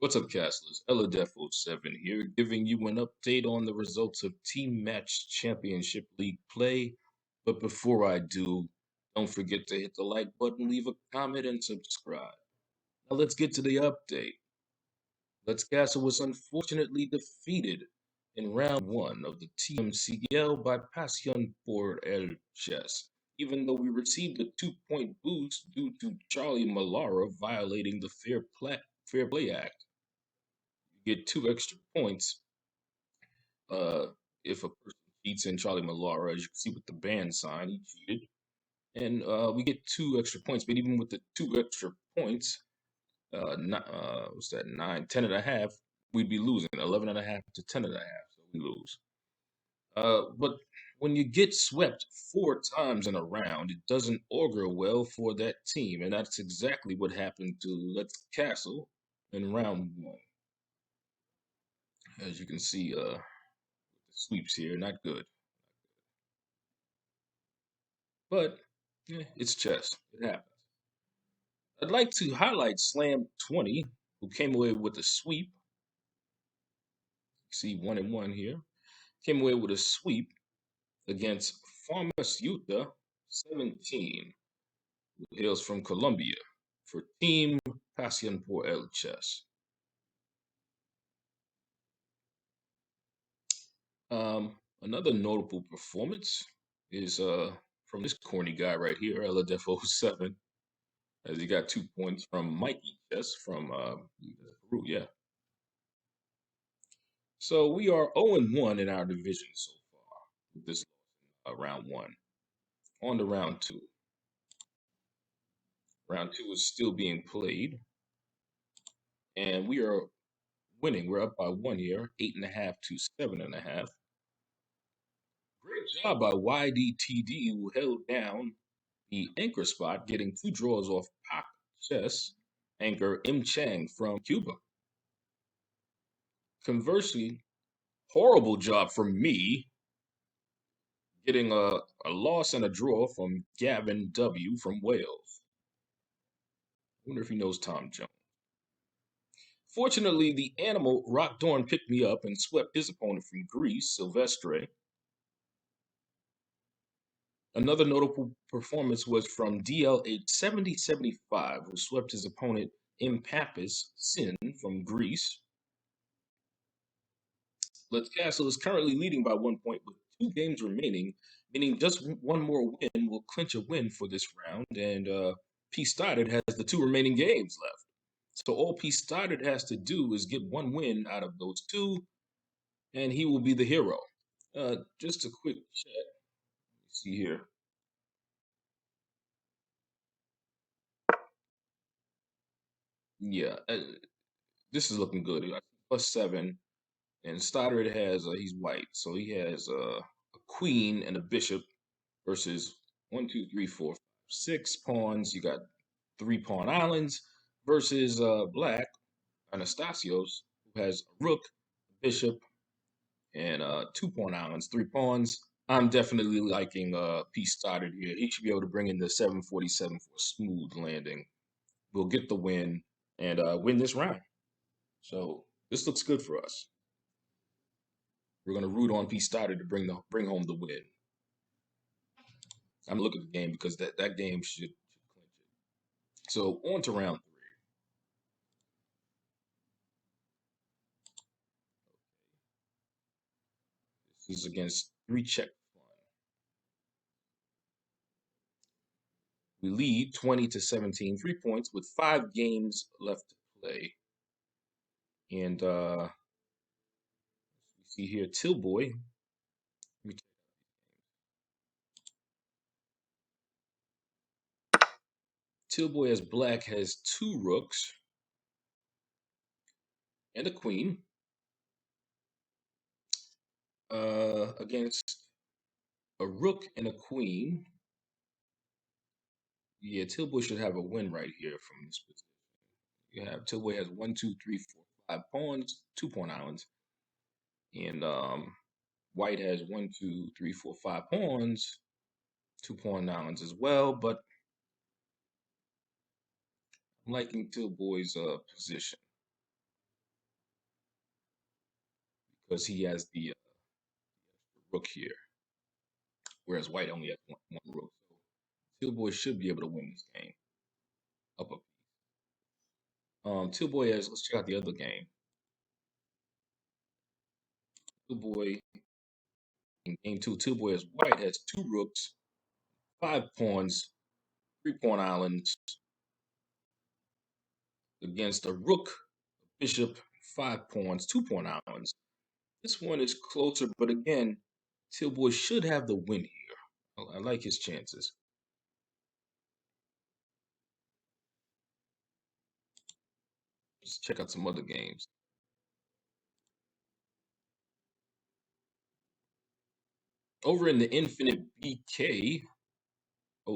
What's up, Castlers? Eladefo7 here, giving you an update on the results of Team Match Championship League play. But before I do, don't forget to hit the like button, leave a comment, and subscribe. Now let's get to the update. Let's Castle was unfortunately defeated in round one of the Tmcl by Pasión por el Chess, even though we received a 2-point boost due to Charlie Malara violating the Fair Play Act. Get 2 extra points uh, if a person cheats in Charlie Malara. As you can see with the band sign, he cheated. And we get 2 extra points, but even with the 2 extra points, what's that, 9, 10 and a half, we'd be losing 11 and a half to 10 and a half, so we lose. But when you get swept 4 times in a round, it doesn't augur well for that team, and that's exactly what happened to Let's Castle in round one. As you can see, sweeps here, not good. But it's chess. It happens. I'd like to highlight Slam 20, who came away with a sweep. See 1-1 here. Came away with a sweep against Pharmaceuta 17, who hails from Colombia, for Team Pasión por el Chess. Another notable performance is from this corny guy right here, Eladefo7, as he got 2 points from Mikey Chess from Peru, yeah. So we are 0-1 in our division so far with this round one. On to round two. Round two is still being played, and we are winning. We're up by 1 here, 8.5 to 7.5. Great job by YDTD, who held down the anchor spot, getting 2 draws off Pac Chess anchor M Chang from Cuba. Conversely, horrible job from me, getting a loss and a draw from Gavin W. from Wales. I wonder if he knows Tom Jones. Fortunately, the animal Rock Dorn picked me up and swept his opponent from Greece, Silvestre. Another notable performance was from DL8 7075, who swept his opponent Impapis Sin from Greece. Let's Castle is currently leading by 1 point with 2 games remaining, meaning just one more win will clinch a win for this round, and P. Stoddard has the 2 remaining games left. So all P. Stoddard has to do is get 1 win out of those 2, and he will be the hero. Just a quick check. Let's see here. Yeah, this is looking good. +7, and Stoddard has he's white, so he has a queen and a bishop versus 1, 2, 3, 4, 5, 6 pawns. You got 3 pawn islands versus black Anastasios, who has a rook, a bishop, and 2 pawn islands, 3 pawns. I'm definitely liking P. Stoddard here. He should be able to bring in the 747 for a smooth landing. We'll get the win and win this round. So this looks good for us. We're gonna root on P. Stoddard to bring home the win. I'm looking at the game because that game should clinch it. So on to round three. This is against 3 check fun. We lead 20 to 17, 3 points with 5 games left to play. And we see here Tillboy. Tillboy as black has 2 rooks and a queen against a rook and a queen. Yeah, Tillboy should have a win right here from this position. You have Tillboy has 1, 2, 3, 4, 5 pawns, 2 pawn islands, and White has 1, 2, 3, 4, 5 pawns, 2 pawn islands as well. But I'm liking Tillboy's position. because he has the rook here, whereas white only has one rook. So Teal Boy should be able to win this game. Up a Teal Boy has. Let's check out the other game. Teal Boy in game two. Teal Boy as white has two rooks, 5 pawns, 3 pawn islands against a rook, bishop, 5 pawns, 2 pawn islands. This one is closer, but again, Teal Boy should have the win here. I like his chances. Let's check out some other games. Over in the Infinite BK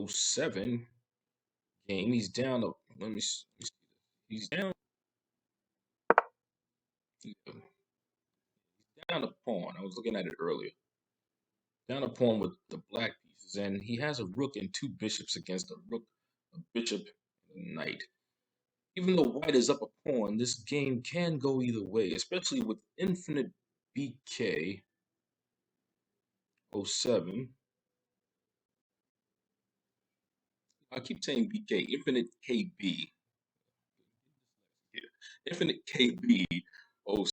07 game, he's down to, let me see, he's down a pawn. I was looking at it earlier. Down a pawn with the black pieces, and he has a rook and two bishops against a rook, a bishop, and a knight. Even though white is up a pawn, this game can go either way, especially with Infinite BK 07. I keep saying BK, Infinite KB. Yeah. Infinite KB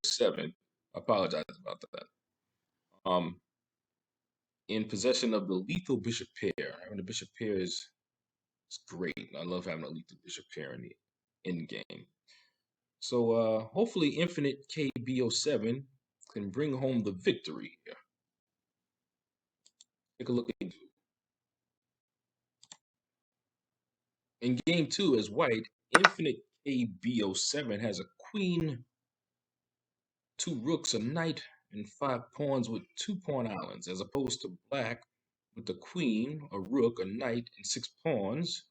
07. I apologize about that. In possession of the lethal bishop pair. Having the bishop pair is great. I love having a lethal bishop pair in the end game. So hopefully Infinite KB07 can bring home the victory here. Take a look at in game two as white, Infinite KB07 has a queen, two rooks, a knight, and 5 pawns with 2 pawn islands, as opposed to black with the queen, a rook, a knight, and 6 pawns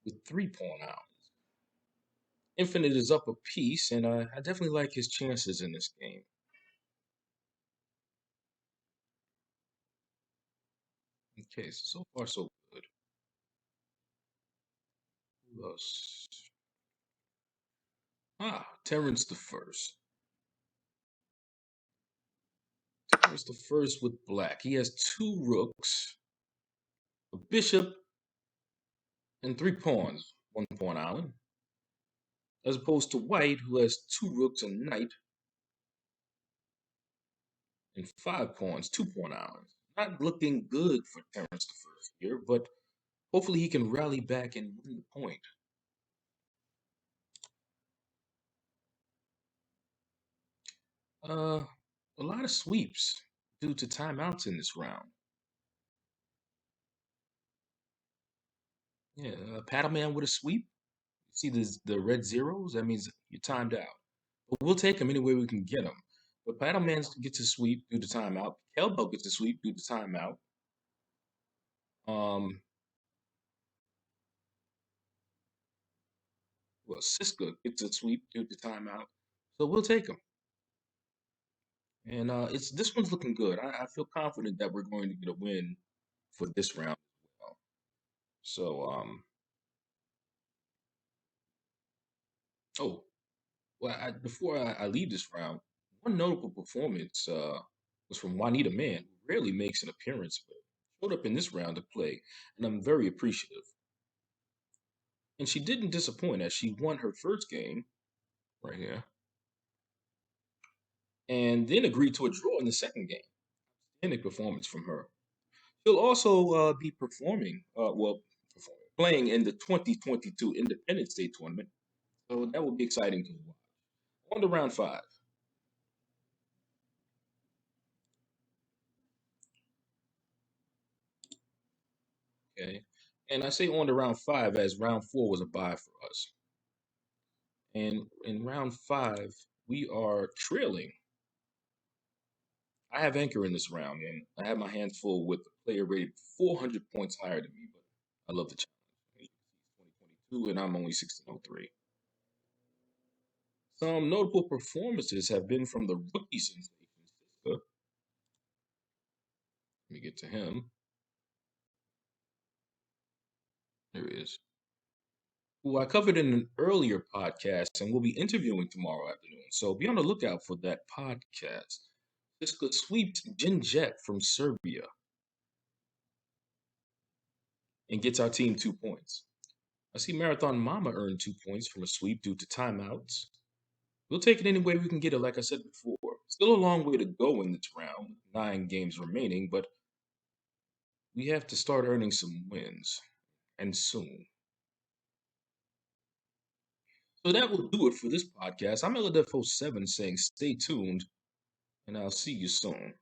with 3 pawn islands. Infinite is up a piece, and I definitely like his chances in this game. Okay, so far so good. Who else? Terrence the First. Terrence the First with black. He has 2 rooks, a bishop, and 3 pawns, 1 pawn island, as opposed to white, who has 2 rooks, a knight, and 5 pawns, 2 pawn islands. Not looking good for Terrence the First here, but hopefully he can rally back and win the point. A lot of sweeps due to timeouts in this round. Yeah, Paddle Man with a sweep. See the red zeros? That means you're timed out. But we'll take them any way we can get them. But Paddle Man gets a sweep due to timeout. Kelbo gets a sweep due to timeout. Well, Siska gets a sweep due to timeout. So we'll take them. And it's this one's looking good. I feel confident that we're going to get a win for this round as well. So oh, well, before I leave this round, one notable performance was from Juanita Man, who rarely makes an appearance, but showed up in this round to play, and I'm very appreciative. And she didn't disappoint as she won her first game right here, and then agreed to a draw in the second game. Outstanding performance from her. She'll also be playing in the 2022 Independence Day tournament, so that will be exciting to watch. On to round five. Okay. And I say on to round five as round four was a bye for us. And in round five, we are trailing. I have anchor in this round, and I have my hands full with a player rated 400 points higher than me, but I love the challenge. 2022, and I'm only 1603. Some notable performances have been from the rookie sensation. Let me get to him. There he is. who I covered in an earlier podcast and will be interviewing tomorrow afternoon. So be on the lookout for that podcast. Siska sweeps Jinjet from Serbia and gets our team 2 points. I see Marathon Mama earn 2 points from a sweep due to timeouts. We'll take it any way we can get it, like I said before. Still a long way to go in this round, 9 games remaining, but we have to start earning some wins, and soon. So that will do it for this podcast. I'm Eladefo7 saying stay tuned, and I'll see you soon.